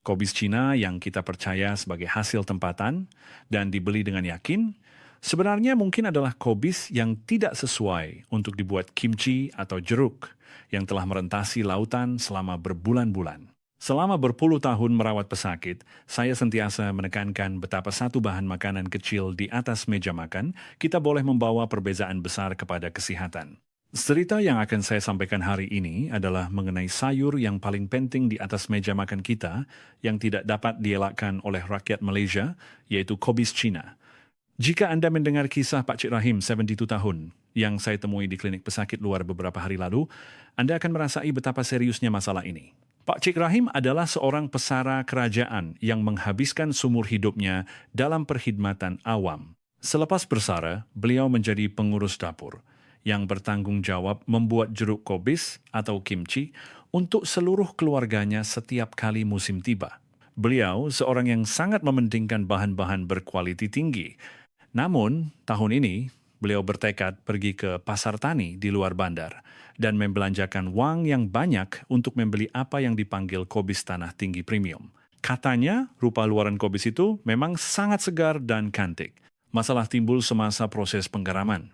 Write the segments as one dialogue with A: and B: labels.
A: Kobis Cina yang kita percaya sebagai hasil tempatan dan dibeli dengan yakin, sebenarnya mungkin adalah kobis yang tidak sesuai untuk dibuat kimchi atau jeruk yang telah merentasi lautan selama berbulan-bulan. Selama berpuluh tahun merawat pesakit, saya sentiasa menekankan betapa satu bahan makanan kecil di atas meja makan, kita boleh membawa perbezaan besar kepada kesehatan. Cerita yang akan saya sampaikan hari ini adalah mengenai sayur yang paling penting di atas meja makan kita yang tidak dapat dielakkan oleh rakyat Malaysia, yaitu kobis Cina. Jika Anda mendengar kisah Pak Cik Rahim, 72 tahun, yang saya temui di klinik pesakit luar beberapa hari lalu, Anda akan merasai betapa seriusnya masalah ini. Pak Cik Rahim adalah seorang pesara kerajaan yang menghabiskan sumur hidupnya dalam perkhidmatan awam. Selepas bersara, beliau menjadi pengurus dapur yang bertanggung jawab membuat jeruk kobis atau kimchi untuk seluruh keluarganya setiap kali musim tiba. Beliau seorang yang sangat mementingkan bahan-bahan berkualiti tinggi. Namun, tahun ini beliau bertekad pergi ke pasar tani di luar bandar dan membelanjakan wang yang banyak untuk membeli apa yang dipanggil kobis tanah tinggi premium. Katanya, rupa luaran kobis itu memang sangat segar dan cantik. Masalah timbul semasa proses penggaraman.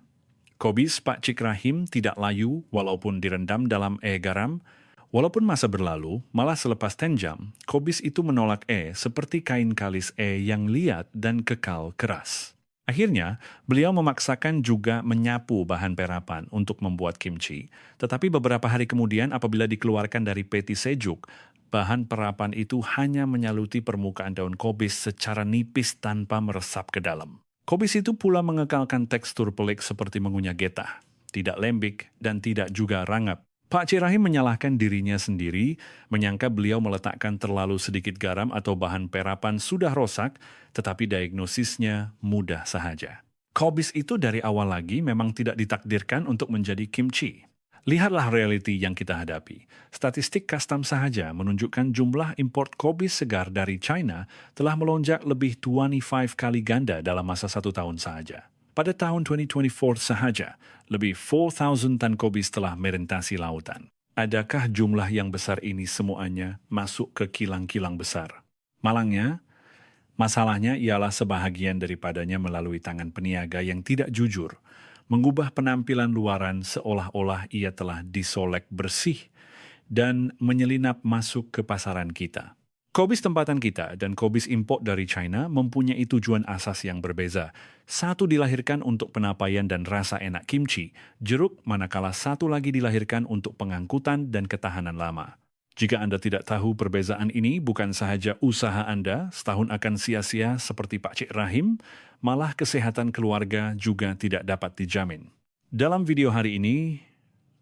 A: Kobis Pak Cik Rahim tidak layu walaupun direndam dalam air garam. Walaupun masa berlalu, malah selepas 10 jam, kobis itu menolak seperti kain kalis yang liat dan kekal keras. Akhirnya, beliau memaksakan juga menyapu bahan perapan untuk membuat kimchi. Tetapi beberapa hari kemudian apabila dikeluarkan dari peti sejuk, bahan perapan itu hanya menyaluti permukaan daun kobis secara nipis tanpa meresap ke dalam. Kobis itu pula mengekalkan tekstur pelik seperti mengunyah getah, tidak lembik dan tidak juga rangap. Pak Cik Rahim menyalahkan dirinya sendiri, menyangka beliau meletakkan terlalu sedikit garam atau bahan perapan sudah rosak, tetapi diagnosisnya mudah sahaja. Kobis itu dari awal lagi memang tidak ditakdirkan untuk menjadi kimchi. Lihatlah realiti yang kita hadapi. Statistik custom sahaja menunjukkan jumlah import kobis segar dari China telah melonjak lebih 25 kali ganda dalam masa 1 tahun sahaja. Pada tahun 2024 sahaja, lebih 4,000 tan kobis telah merentasi lautan. Adakah jumlah yang besar ini semuanya masuk ke kilang-kilang besar? Malangnya, masalahnya ialah sebahagian daripadanya melalui tangan peniaga yang tidak jujur, mengubah penampilan luaran seolah-olah ia telah disolek bersih dan menyelinap masuk ke pasaran kita. Kobis tempatan kita dan kobis import dari China mempunyai tujuan asas yang berbeza. Satu dilahirkan untuk penapaian dan rasa enak kimchi, jeruk manakala satu lagi dilahirkan untuk pengangkutan dan ketahanan lama. Jika Anda tidak tahu perbezaan ini, bukan sahaja usaha Anda setahun akan sia-sia seperti Pak Cik Rahim, malah kesehatan keluarga juga tidak dapat dijamin. Dalam video hari ini,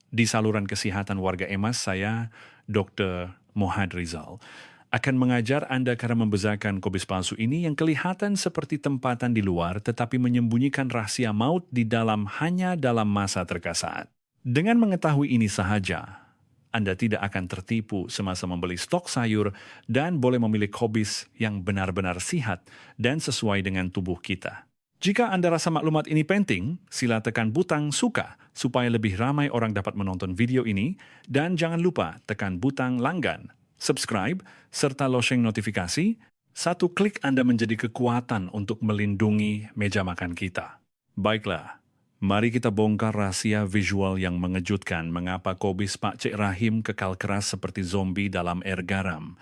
A: di saluran kesehatan warga emas, saya, Dr. Mohad Rizal, akan mengajar Anda cara membezakan kobis palsu ini yang kelihatan seperti tempatan di luar tetapi menyembunyikan rahasia maut di dalam hanya dalam masa terkasaat. Dengan mengetahui ini sahaja, Anda tidak akan tertipu semasa membeli stok sayur dan boleh memilih kobis yang benar-benar sihat dan sesuai dengan tubuh kita. Jika Anda rasa maklumat ini penting, sila tekan butang suka supaya lebih ramai orang dapat menonton video ini dan jangan lupa tekan butang langgan, subscribe, serta loseng notifikasi. Satu klik Anda menjadi kekuatan untuk melindungi meja makan kita. Baiklah. Mari kita bongkar rahasia visual yang mengejutkan mengapa kobis Pak Cik Rahim kekal keras seperti zombie dalam air garam.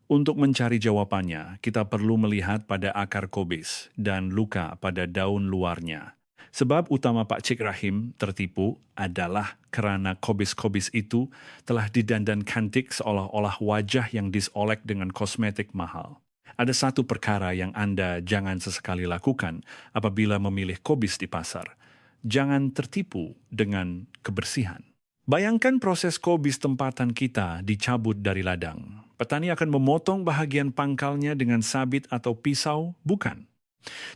A: Untuk mencari jawabannya, kita perlu melihat pada akar kobis dan luka pada daun luarnya. Sebab utama Pak Cik Rahim tertipu adalah kerana kobis-kobis itu telah didandan cantik seolah-olah wajah yang disolek dengan kosmetik mahal. Ada satu perkara yang Anda jangan sesekali lakukan apabila memilih kobis di pasar. Jangan tertipu dengan kebersihan. Bayangkan proses kobis tempatan kita dicabut dari ladang. Petani akan memotong bahagian pangkalnya dengan sabit atau pisau, bukan.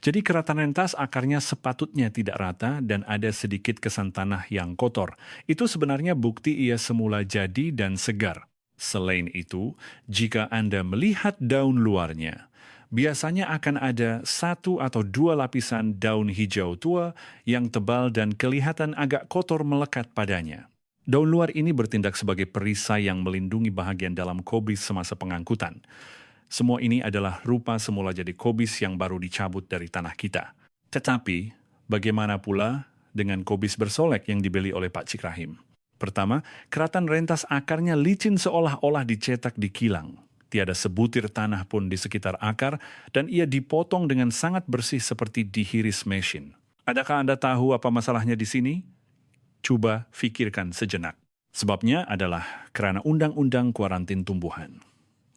A: Jadi keratan rentas akarnya sepatutnya tidak rata dan ada sedikit kesan tanah yang kotor. Itu sebenarnya bukti ia semula jadi dan segar. Selain itu, jika Anda melihat daun luarnya, biasanya akan ada 1 atau 2 lapisan daun hijau tua yang tebal dan kelihatan agak kotor melekat padanya. Daun luar ini bertindak sebagai perisai yang melindungi bahagian dalam kobis semasa pengangkutan. semua ini adalah rupa semula jadi kobis yang baru dicabut dari tanah kita. Tetapi, bagaimana pula dengan kobis bersolek yang dibeli oleh Pak Cik Rahim? Pertama, keratan rentas akarnya licin seolah-olah dicetak di kilang. Tiada sebutir tanah pun di sekitar akar, dan ia dipotong dengan sangat bersih seperti dihiris mesin. Adakah Anda tahu apa masalahnya di sini? Coba pikirkan sejenak. Sebabnya adalah karena undang-undang kuarantin tumbuhan.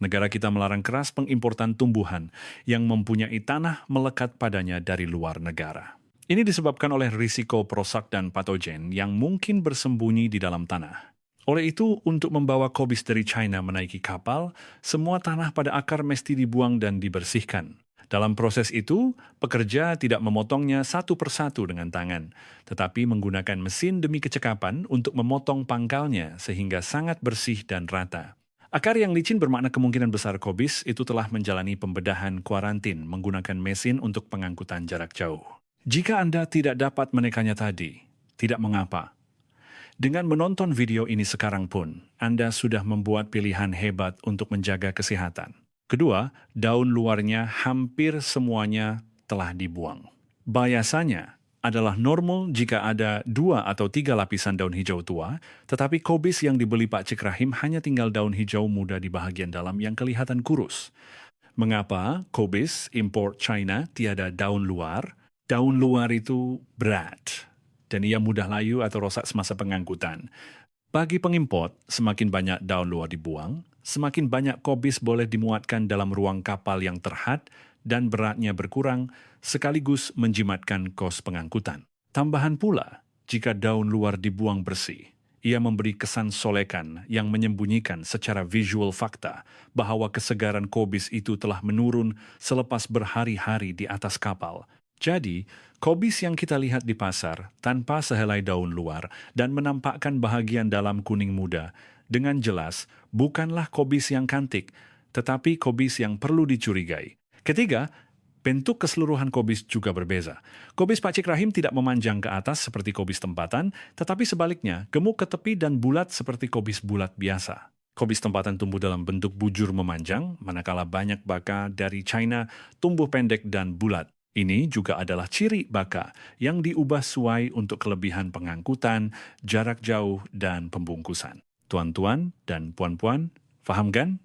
A: Negara kita melarang keras pengimportan tumbuhan yang mempunyai tanah melekat padanya dari luar negara. Ini disebabkan oleh risiko perusak dan patogen yang mungkin bersembunyi di dalam tanah. Oleh itu, untuk membawa kobis dari China menaiki kapal, semua tanah pada akar mesti dibuang dan dibersihkan. Dalam proses itu, pekerja tidak memotongnya satu persatu dengan tangan, tetapi menggunakan mesin demi kecekapan untuk memotong pangkalnya sehingga sangat bersih dan rata. Akar yang licin bermakna kemungkinan besar kobis itu telah menjalani pembedahan kuarantin menggunakan mesin untuk pengangkutan jarak jauh. Jika Anda tidak dapat menekannya tadi, tidak mengapa. Dengan menonton video ini sekarang pun, Anda sudah membuat pilihan hebat untuk menjaga kesehatan. Kedua, daun luarnya hampir semuanya telah dibuang. Biasanya adalah normal jika ada 2 atau 3 lapisan daun hijau tua, tetapi kobis yang dibeli Pak Cik Rahim hanya tinggal daun hijau muda di bahagian dalam yang kelihatan kurus. Mengapa kobis import China tiada daun luar? Daun luar itu berat, dan ia mudah layu atau rosak semasa pengangkutan. Bagi pengimport, semakin banyak daun luar dibuang, semakin banyak kobis boleh dimuatkan dalam ruang kapal yang terhad dan beratnya berkurang, sekaligus menjimatkan kos pengangkutan. Tambahan pula, jika daun luar dibuang bersih, ia memberi kesan solekan yang menyembunyikan secara visual fakta bahwa kesegaran kobis itu telah menurun selepas berhari-hari di atas kapal. Jadi, kobis yang kita lihat di pasar tanpa sehelai daun luar dan menampakkan bahagian dalam kuning muda, dengan jelas bukanlah kobis yang kantik, tetapi kobis yang perlu dicurigai. Ketiga, bentuk keseluruhan kobis juga berbeza. Kobis Pak Cik Rahim tidak memanjang ke atas seperti kobis tempatan, tetapi sebaliknya gemuk ke tepi dan bulat seperti kobis bulat biasa. Kobis tempatan tumbuh dalam bentuk bujur memanjang, manakala banyak baka dari China tumbuh pendek dan bulat. Ini juga adalah ciri baka yang diubah sesuai untuk kelebihan pengangkutan, jarak jauh, dan pembungkusan. Tuan-tuan dan puan-puan, faham kan?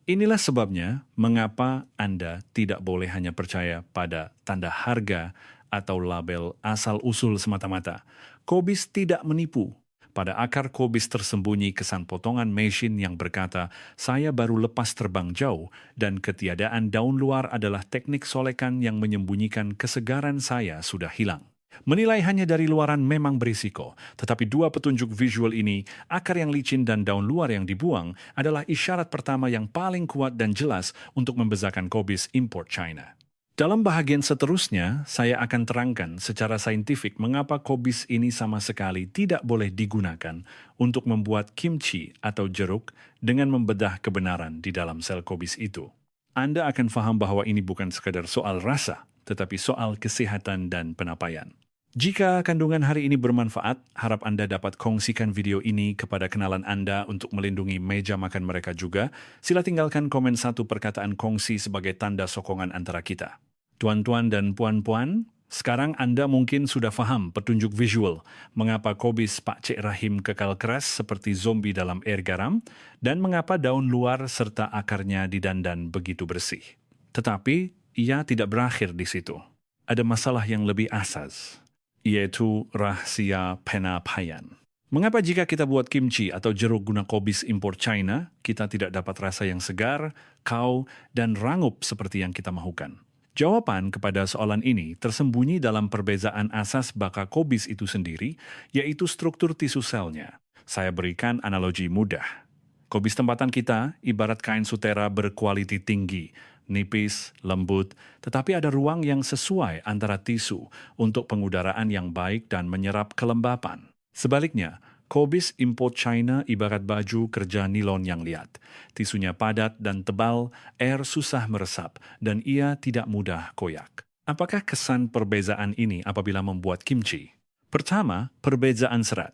A: Inilah sebabnya mengapa Anda tidak boleh hanya percaya pada tanda harga atau label asal-usul semata-mata. Kobis tidak menipu. Pada akar kobis tersembunyi kesan potongan mesin yang berkata, "Saya baru lepas terbang jauh," dan ketiadaan daun luar adalah teknik solekan yang menyembunyikan kesegaran saya sudah hilang. Menilai hanya dari luaran memang berisiko, tetapi 2 petunjuk visual ini, akar yang licin dan daun luar yang dibuang, adalah isyarat pertama yang paling kuat dan jelas untuk membezakan kobis import China. Dalam bahagian seterusnya, saya akan terangkan secara saintifik mengapa kobis ini sama sekali tidak boleh digunakan untuk membuat kimchi atau jeruk dengan membedah kebenaran di dalam sel kobis itu. Anda akan faham bahwa ini bukan sekadar soal rasa, tetapi soal kesehatan dan penapaian. Jika kandungan hari ini bermanfaat, harap Anda dapat kongsikan video ini kepada kenalan Anda untuk melindungi meja makan mereka juga. Sila tinggalkan komen 1 perkataan kongsi sebagai tanda sokongan antara kita. Tuan-tuan dan puan-puan, sekarang Anda mungkin sudah faham petunjuk visual mengapa kobis Pak Cik Rahim kekal keras seperti zombie dalam air garam dan mengapa daun luar serta akarnya didandan begitu bersih. Tetapi, ia tidak berakhir di situ. Ada masalah yang lebih asas, yaitu rahasia penapaian. Mengapa jika kita buat kimchi atau jeruk guna kobis impor China, kita tidak dapat rasa yang segar, kau, dan rangup seperti yang kita mahukan? Jawaban kepada soalan ini tersembunyi dalam perbezaan asas baka kobis itu sendiri, yaitu struktur tisu selnya. Saya berikan analogi mudah. Kobis tempatan kita ibarat kain sutera berkualiti tinggi, nipis, lembut, tetapi ada ruang yang sesuai antara tisu untuk pengudaraan yang baik dan menyerap kelembapan. Sebaliknya, kobis import China ibarat baju kerja nilon yang liat. Tisunya padat dan tebal, air susah meresap, dan ia tidak mudah koyak. Apakah kesan perbezaan ini apabila membuat kimchi? Pertama, perbezaan serat.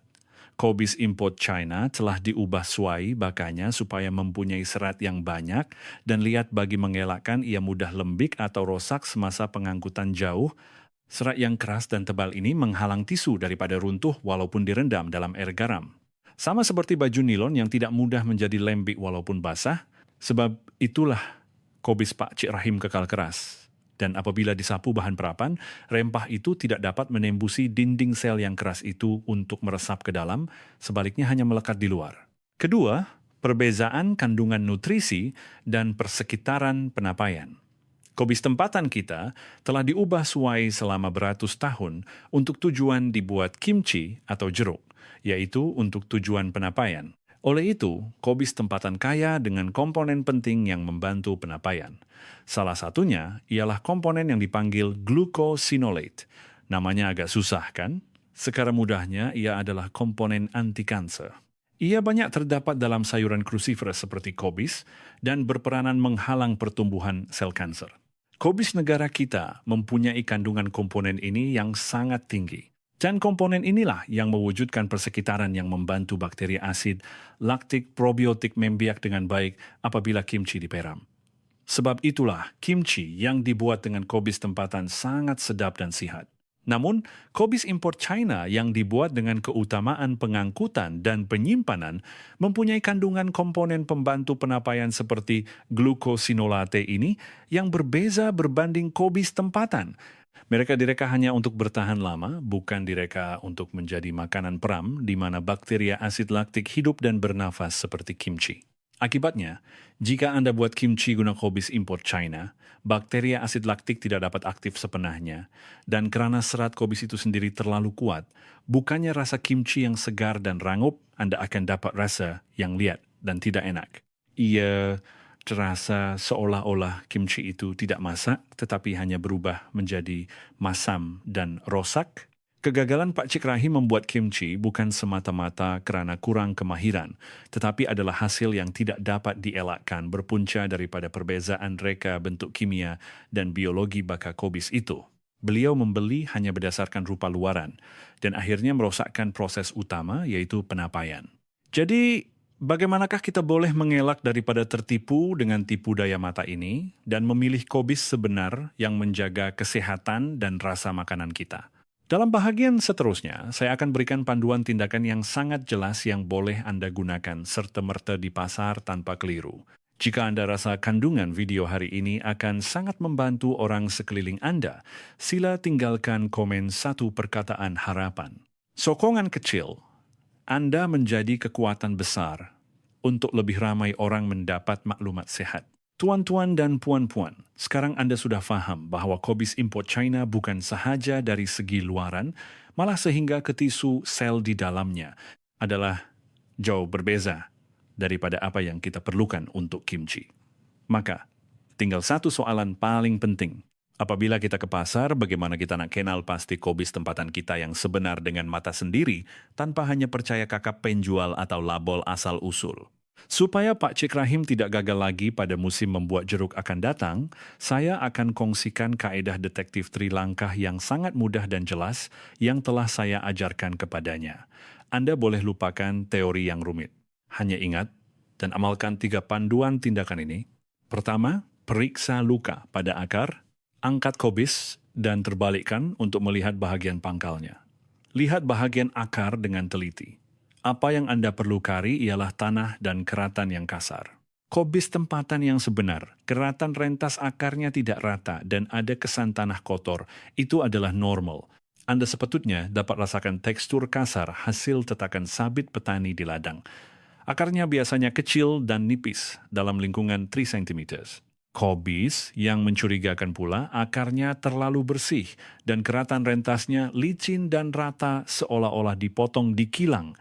A: Kobis import China telah diubah suai bakanya supaya mempunyai serat yang banyak dan lihat bagi mengelakkan ia mudah lembik atau rosak semasa pengangkutan jauh. Serat yang keras dan tebal ini menghalang tisu daripada runtuh walaupun direndam dalam air garam. Sama seperti baju nilon yang tidak mudah menjadi lembik walaupun basah, sebab itulah kobis Pak Cik Rahim kekal keras. Dan apabila disapu bahan perapan, rempah itu tidak dapat menembusi dinding sel yang keras itu untuk meresap ke dalam, sebaliknya hanya melekat di luar. Kedua, perbezaan kandungan nutrisi dan persekitaran penapaian. Kobis tempatan kita telah diubah suai selama beratus tahun untuk tujuan dibuat kimchi atau jeruk, yaitu untuk tujuan penapaian. Oleh itu, kobis tempatan kaya dengan komponen penting yang membantu penapaian. Salah satunya ialah komponen yang dipanggil glucosinolate. Namanya agak susah kan? Secara mudahnya, ia adalah komponen anti-kanser. Ia banyak terdapat dalam sayuran cruciferous seperti kobis dan berperanan menghalang pertumbuhan sel kanser. Kobis negara kita mempunyai kandungan komponen ini yang sangat tinggi. Dan komponen inilah yang mewujudkan persekitaran yang membantu bakteri asid, laktik, probiotik membiak dengan baik apabila kimchi diperam. Sebab itulah kimchi yang dibuat dengan kobis tempatan sangat sedap dan sihat. Namun, kobis import China yang dibuat dengan keutamaan pengangkutan dan penyimpanan mempunyai kandungan komponen pembantu penapaian seperti glucosinolate ini yang berbeza berbanding kobis tempatan. Mereka direka hanya untuk bertahan lama, bukan direka untuk menjadi makanan peram di mana bakteria asid laktik hidup dan bernafas seperti kimchi. Akibatnya, jika Anda buat kimchi guna kobis import China, bakteria asid laktik tidak dapat aktif sepenuhnya, dan karena serat kobis itu sendiri terlalu kuat, bukannya rasa kimchi yang segar dan rangup, Anda akan dapat rasa yang liat dan tidak enak. Ia terasa seolah-olah kimchi itu tidak masak, tetapi hanya berubah menjadi masam dan rosak. Kegagalan Pak Cik Rahim membuat kimchi bukan semata-mata kerana kurang kemahiran, tetapi adalah hasil yang tidak dapat dielakkan berpunca daripada perbezaan reka bentuk kimia dan biologi baka kobis itu. Beliau membeli hanya berdasarkan rupa luaran, dan akhirnya merosakkan proses utama, yaitu penapaian. Jadi, bagaimanakah kita boleh mengelak daripada tertipu dengan tipu daya mata ini dan memilih kobis sebenar yang menjaga kesehatan dan rasa makanan kita? Dalam bahagian seterusnya, saya akan berikan panduan tindakan yang sangat jelas yang boleh Anda gunakan serta-merta di pasar tanpa keliru. Jika Anda rasa kandungan video hari ini akan sangat membantu orang sekeliling Anda, sila tinggalkan komen satu perkataan harapan. Sokongan kecil Anda menjadi kekuatan besar untuk lebih ramai orang mendapat maklumat sehat. Tuan-tuan dan puan-puan, sekarang Anda sudah faham bahawa kobis import China bukan sahaja dari segi luaran, malah sehingga ke tisu sel di dalamnya adalah jauh berbeza daripada apa yang kita perlukan untuk kimchi. Maka, tinggal satu soalan paling penting. Apabila kita ke pasar, bagaimana kita nak kenal pasti kobis tempatan kita yang sebenar dengan mata sendiri tanpa hanya percaya kakap penjual atau label asal-usul? Supaya Pak Cik Rahim tidak gagal lagi pada musim membuat jeruk akan datang, saya akan kongsikan kaedah detektif trilangkah yang sangat mudah dan jelas yang telah saya ajarkan kepadanya. Anda boleh lupakan teori yang rumit. Hanya ingat dan amalkan 3 panduan tindakan ini. Pertama, periksa luka pada akar, angkat kobis dan terbalikkan untuk melihat bahagian pangkalnya. Lihat bahagian akar dengan teliti. Apa yang Anda perlu kari ialah tanah dan keratan yang kasar. Kobis tempatan yang sebenar, keratan rentas akarnya tidak rata dan ada kesan tanah kotor, itu adalah normal. Anda sepatutnya dapat rasakan tekstur kasar hasil tetakan sabit petani di ladang. Akarnya biasanya kecil dan nipis dalam lingkungan 3 cm. Kobis yang mencurigakan pula akarnya terlalu bersih dan keratan rentasnya licin dan rata seolah-olah dipotong di kilang.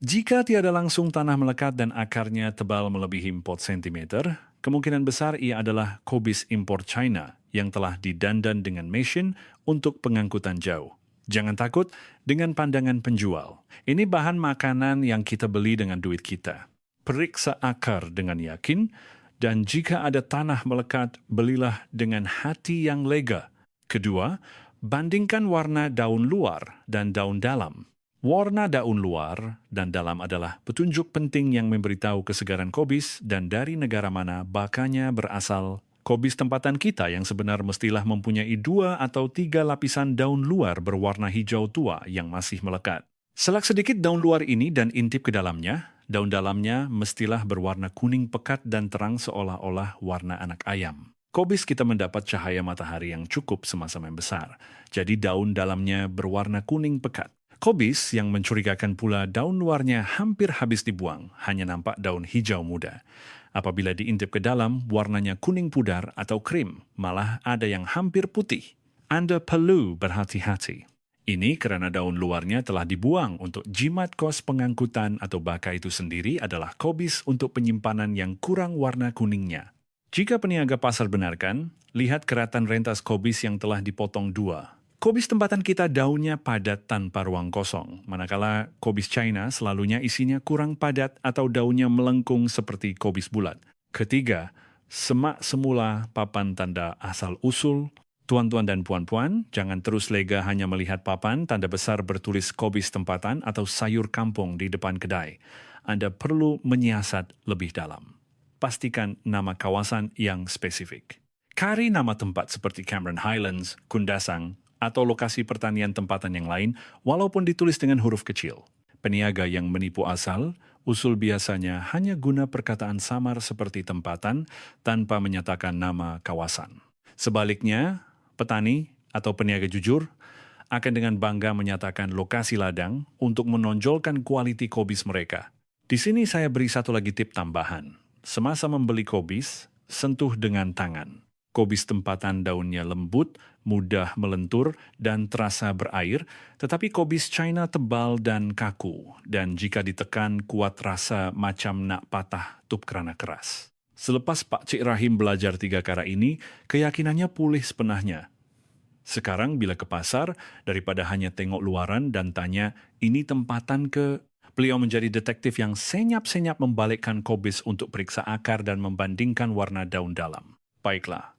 A: Jika tiada langsung tanah melekat dan akarnya tebal melebihi 4 cm, kemungkinan besar ia adalah kobis import China yang telah didandan dengan mesin untuk pengangkutan jauh. Jangan takut dengan pandangan penjual. Ini bahan makanan yang kita beli dengan duit kita. Periksa akar dengan yakin, dan jika ada tanah melekat, belilah dengan hati yang lega. Kedua, bandingkan warna daun luar dan daun dalam. Warna daun luar dan dalam adalah petunjuk penting yang memberitahu kesegaran kobis dan dari negara mana bakanya berasal. Kobis tempatan kita yang sebenar mestilah mempunyai 2 atau 3 lapisan daun luar berwarna hijau tua yang masih melekat. Selak sedikit daun luar ini dan intip ke dalamnya, daun dalamnya mestilah berwarna kuning pekat dan terang seolah-olah warna anak ayam. Kobis kita mendapat cahaya matahari yang cukup semasa membesar, jadi daun dalamnya berwarna kuning pekat. Kobis yang mencurigakan pula daun luarnya hampir habis dibuang, hanya nampak daun hijau muda. Apabila diintip ke dalam, warnanya kuning pudar atau krim, malah ada yang hampir putih. Anda perlu berhati-hati. Ini karena daun luarnya telah dibuang untuk jimat kos pengangkutan atau baka itu sendiri adalah kobis untuk penyimpanan yang kurang warna kuningnya. Jika peniaga pasar benarkan, lihat keratan rentas kobis yang telah dipotong 2. Kobis tempatan kita daunnya padat tanpa ruang kosong, manakala kobis China selalunya isinya kurang padat atau daunnya melengkung seperti kobis bulat. Ketiga, semak semula papan tanda asal-usul. Tuan-tuan dan puan-puan, jangan terus lega hanya melihat papan tanda besar bertulis kobis tempatan atau sayur kampung di depan kedai. Anda perlu menyiasat lebih dalam. Pastikan nama kawasan yang spesifik. Cari nama tempat seperti Cameron Highlands, Kundasang, atau lokasi pertanian tempatan yang lain, walaupun ditulis dengan huruf kecil. Peniaga yang menipu asal, usul biasanya hanya guna perkataan samar seperti tempatan tanpa menyatakan nama kawasan. Sebaliknya, petani atau peniaga jujur akan dengan bangga menyatakan lokasi ladang untuk menonjolkan kualiti kobis mereka. Di sini saya beri satu lagi tip tambahan. Semasa membeli kobis, sentuh dengan tangan. Kobis tempatan daunnya lembut, mudah melentur, dan terasa berair, tetapi kobis China tebal dan kaku, dan jika ditekan kuat rasa macam nak patah tup kerana keras. Selepas Pak Cik Rahim belajar 3 cara ini, keyakinannya pulih sepenahnya. Sekarang bila ke pasar, daripada hanya tengok luaran dan tanya, ini tempatan ke? Beliau menjadi detektif yang senyap-senyap membalikkan kobis untuk periksa akar dan membandingkan warna daun dalam. Baiklah.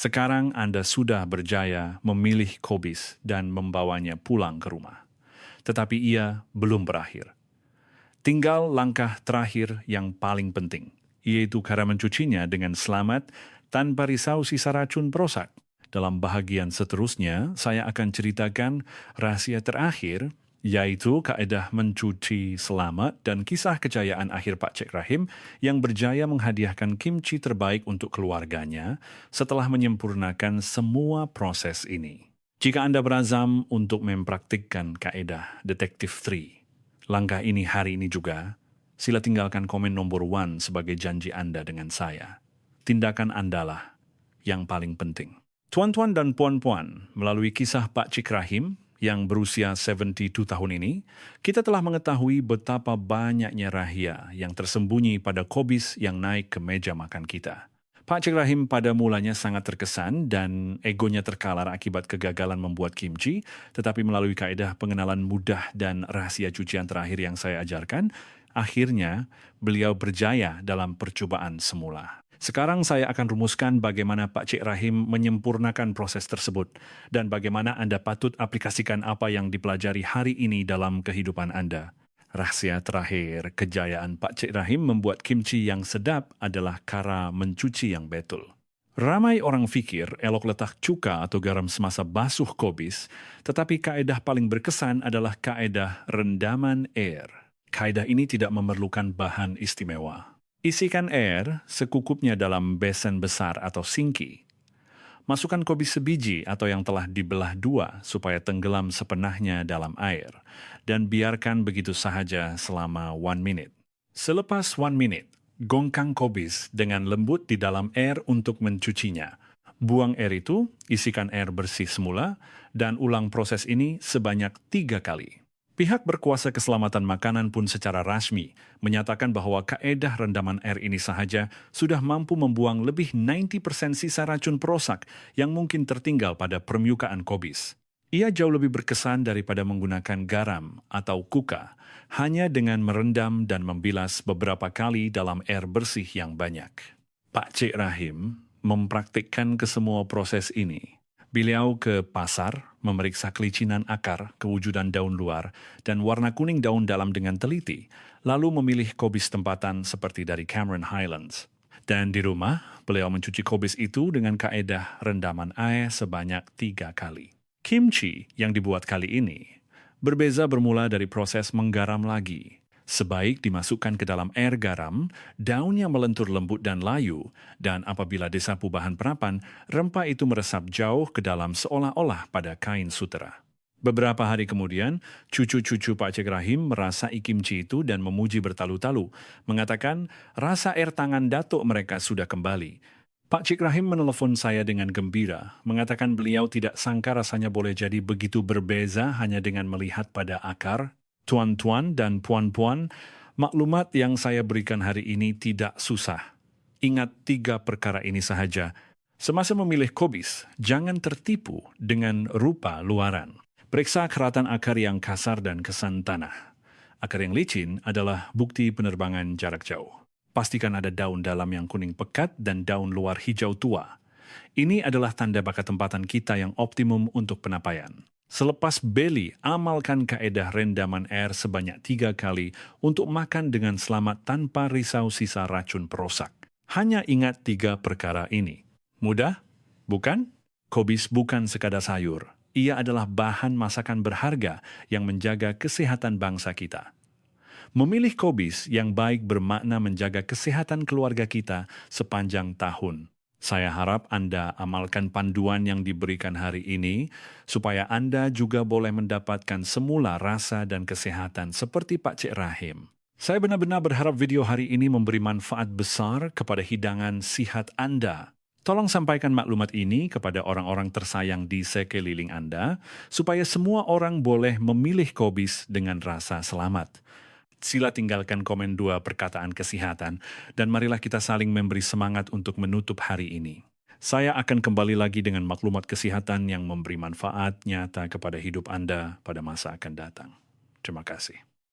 A: Sekarang Anda sudah berjaya memilih kobis dan membawanya pulang ke rumah. Tetapi ia belum berakhir. Tinggal langkah terakhir yang paling penting, yaitu cara mencucinya dengan selamat tanpa risau sisa racun perosak. Dalam bahagian seterusnya, saya akan ceritakan rahasia terakhir, yaitu kaedah mencuci selamat dan kisah kejayaan akhir Pak Cik Rahim yang berjaya menghadiahkan kimchi terbaik untuk keluarganya setelah menyempurnakan semua proses ini. Jika Anda berazam untuk mempraktikkan kaedah Detektif 3, langkah ini hari ini juga, sila tinggalkan komen nomor 1 sebagai janji Anda dengan saya. Tindakan Andalah yang paling penting. Tuan-tuan dan puan-puan, melalui kisah Pak Cik Rahim, yang berusia 72 tahun ini, kita telah mengetahui betapa banyaknya rahsia yang tersembunyi pada kobis yang naik ke meja makan kita. Pak Cik Rahim pada mulanya sangat terkesan dan egonya terkalar akibat kegagalan membuat kimchi, tetapi melalui kaedah pengenalan mudah dan rahasia cucian terakhir yang saya ajarkan, akhirnya beliau berjaya dalam percobaan semula. Sekarang saya akan rumuskan bagaimana Pak Cik Rahim menyempurnakan proses tersebut dan bagaimana Anda patut aplikasikan apa yang dipelajari hari ini dalam kehidupan Anda. Rahsia terakhir kejayaan Pak Cik Rahim membuat kimchi yang sedap adalah cara mencuci yang betul. Ramai orang fikir elok letak cuka atau garam semasa basuh kobis, tetapi kaedah paling berkesan adalah kaedah rendaman air. Kaedah ini tidak memerlukan bahan istimewa. Isikan air secukupnya dalam besen besar atau singki. Masukkan kobis sebiji atau yang telah dibelah 2 supaya tenggelam sepenahnya dalam air dan biarkan begitu sahaja selama 1 minute. Selepas 1 minute, gongkang kobis dengan lembut di dalam air untuk mencucinya. Buang air itu, isikan air bersih semula dan ulang proses ini sebanyak 3 kali. Pihak berkuasa keselamatan makanan pun secara rasmi menyatakan bahwa kaedah rendaman air ini sahaja sudah mampu membuang lebih 90% sisa racun perosak yang mungkin tertinggal pada permukaan kobis. Ia jauh lebih berkesan daripada menggunakan garam atau kuka, hanya dengan merendam dan membilas beberapa kali dalam air bersih yang banyak. Pak Cik Rahim mempraktikkan kesemua proses ini. Beliau ke pasar, memeriksa kelicinan akar, kewujudan daun luar, dan warna kuning daun dalam dengan teliti, lalu memilih kobis tempatan seperti dari Cameron Highlands. Dan di rumah, beliau mencuci kobis itu dengan kaedah rendaman air sebanyak 3 kali. Kimchi yang dibuat kali ini berbeza bermula dari proses menggaram lagi. Sebaik dimasukkan ke dalam air garam, daunnya melentur lembut dan layu, dan apabila disapu bahan perapan, rempah itu meresap jauh ke dalam seolah-olah pada kain sutera. Beberapa hari kemudian, cucu-cucu Pak Cik Rahim merasai kimchi itu dan memuji bertalu-talu, mengatakan rasa air tangan datuk mereka sudah kembali. Pak Cik Rahim menelepon saya dengan gembira, mengatakan beliau tidak sangka rasanya boleh jadi begitu berbeza hanya dengan melihat pada akar. Tuan-tuan dan puan-puan, maklumat yang saya berikan hari ini tidak susah. Ingat 3 perkara ini sahaja. Semasa memilih kobis, jangan tertipu dengan rupa luaran. Periksa keratan akar yang kasar dan kesan tanah. Akar yang licin adalah bukti penerbangan jarak jauh. Pastikan ada daun dalam yang kuning pekat dan daun luar hijau tua. Ini adalah tanda bakat tempatan kita yang optimum untuk penapaian. Selepas beli, amalkan kaedah rendaman air sebanyak 3 kali untuk makan dengan selamat tanpa risau sisa racun perosak. Hanya ingat 3 perkara ini. Mudah? Bukan? Kobis bukan sekadar sayur. Ia adalah bahan masakan berharga yang menjaga kesehatan bangsa kita. Memilih kobis yang baik bermakna menjaga kesehatan keluarga kita sepanjang tahun. Saya harap Anda amalkan panduan yang diberikan hari ini, supaya Anda juga boleh mendapatkan semula rasa dan kesehatan seperti Pak Cik Rahim. Saya benar-benar berharap video hari ini memberi manfaat besar kepada hidangan sihat Anda. Tolong sampaikan maklumat ini kepada orang-orang tersayang di sekeliling Anda, supaya semua orang boleh memilih kobis dengan rasa selamat. Sila tinggalkan komen 2 perkataan kesehatan, dan marilah kita saling memberi semangat untuk menutup hari ini. Saya akan kembali lagi dengan maklumat kesehatan yang memberi manfaat nyata kepada hidup Anda pada masa akan datang. Terima kasih.